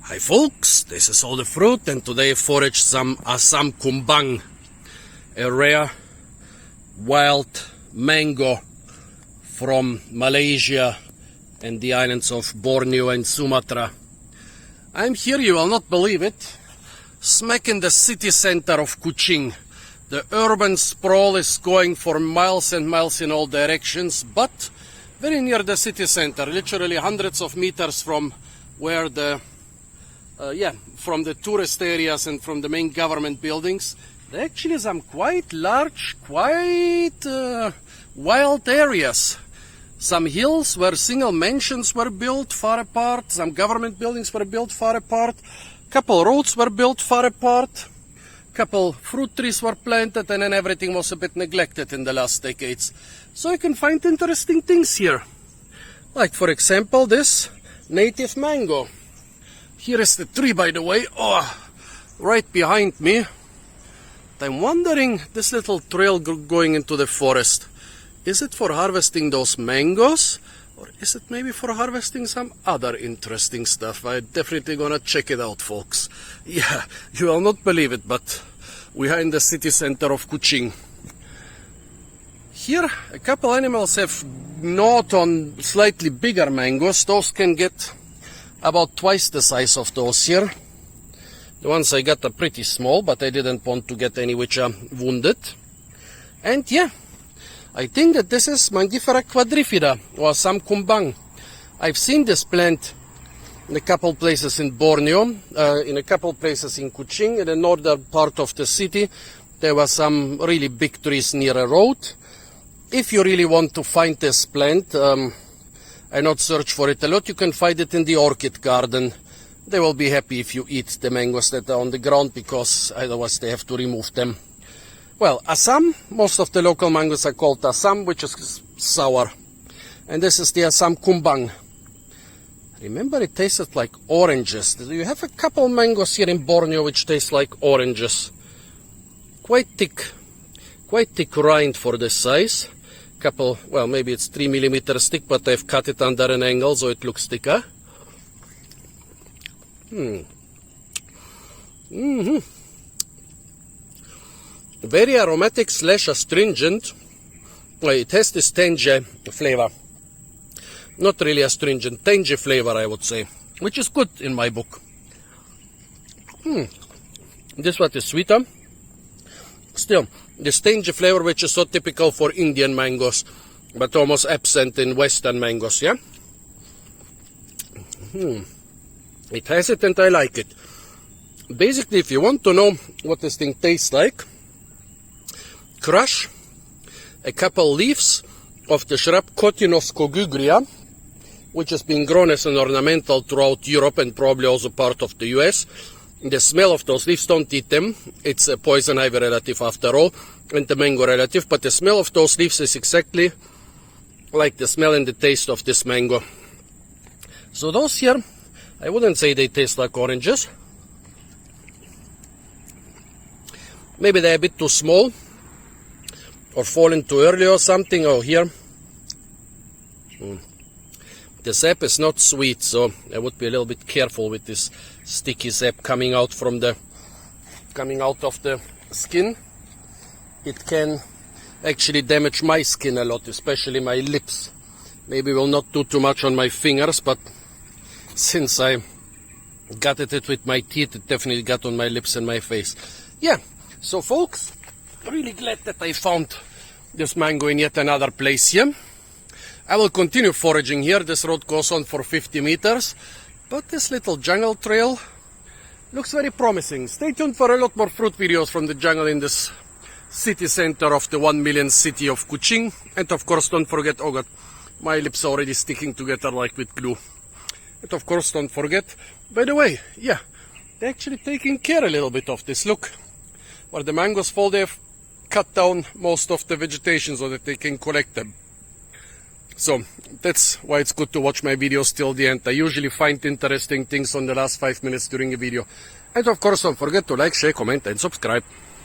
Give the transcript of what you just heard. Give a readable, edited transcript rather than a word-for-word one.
Hi folks, this is All the Fruit, and today I foraged some Asam Kumbang, a rare wild mango from Malaysia and the islands of Borneo and Sumatra. I'm here, you will not believe it, smack in the city center of Kuching. The urban sprawl is going for miles and miles in all directions, but very near the city center, literally hundreds of meters from where from the tourist areas and from the main government buildings. There actually some quite large, wild areas. Some hills where single mansions were built far apart, some government buildings were built far apart, couple roads were built far apart, couple fruit trees were planted, and then everything was a bit neglected in the last decades. So you can find interesting things here. Like for example this native mango. Here is the tree, by the way, right behind me. I'm wondering, this little trail going into the forest, is it for harvesting those mangoes? Or is it maybe for harvesting some other interesting stuff? I'm definitely gonna check it out, folks. Yeah, you will not believe it, but we are in the city center of Kuching. Here, a couple animals have gnawed on slightly bigger mangoes. Those can get about twice the size of those here. The ones I got are pretty small, but I didn't want to get any which are wounded. And yeah, I think that this is Mangifera quadrifida, or Asam Kumbang. I've seen this plant in a couple places in Borneo, in a couple places in Kuching. In the northern part of the city, there were some really big trees near a road. If you really want to find this plant, I not search for it a lot, you can find it in the orchid garden. They will be happy if you eat the mangoes that are on the ground, because otherwise they have to remove them. Well, Asam, most of the local mangoes are called Asam, which is sour. And this is the Asam Kumbang. Remember, it tasted like oranges. You have a couple mangoes here in Borneo which taste like oranges. Quite thick rind for this size. Couple, well, maybe it's 3 millimeters thick, but I've cut it under an angle so it looks thicker. Very aromatic / astringent. Well, it has this tangy flavor. Not really astringent, tangy flavor, I would say, which is good in my book. This one is sweeter. Still, this tangy flavor which is so typical for Indian mangoes, but almost absent in Western mangoes, yeah? It has it and I like it. Basically, if you want to know what this thing tastes like, crush a couple leaves of the shrub Cotinus cogugria, which has been grown as an ornamental throughout Europe and probably also part of the US. The smell of those leaves, don't eat them. It's a poison ivy relative after all, and the mango relative, but the smell of those leaves is exactly like the smell and the taste of this mango. So those here, I wouldn't say they taste like oranges. Maybe they're a bit too small, or fallen too early or something. Oh, here. The sap is not sweet, so I would be a little bit careful with this sticky sap coming out of the skin. It can actually damage my skin a lot, especially my lips. Maybe will not do too much on my fingers, but since I gutted it with my teeth, it definitely got on my lips and my face. Yeah, so folks, really glad that I found this mango in yet another place here. I will continue foraging here. This road goes on for 50 meters, but this little jungle trail looks very promising. Stay tuned for a lot more fruit videos from the jungle in this city center of the 1 million city of Kuching. And of course, don't forget, oh god, my lips are already sticking together like with glue. And of course, don't forget, by the way, yeah, they're actually taking care a little bit of this. Look, where the mangoes fall, they've cut down most of the vegetation so that they can collect them. So that's why it's good to watch my videos till the end. I usually find interesting things on the last 5 minutes during a video. And of course, don't forget to like, share, comment and subscribe.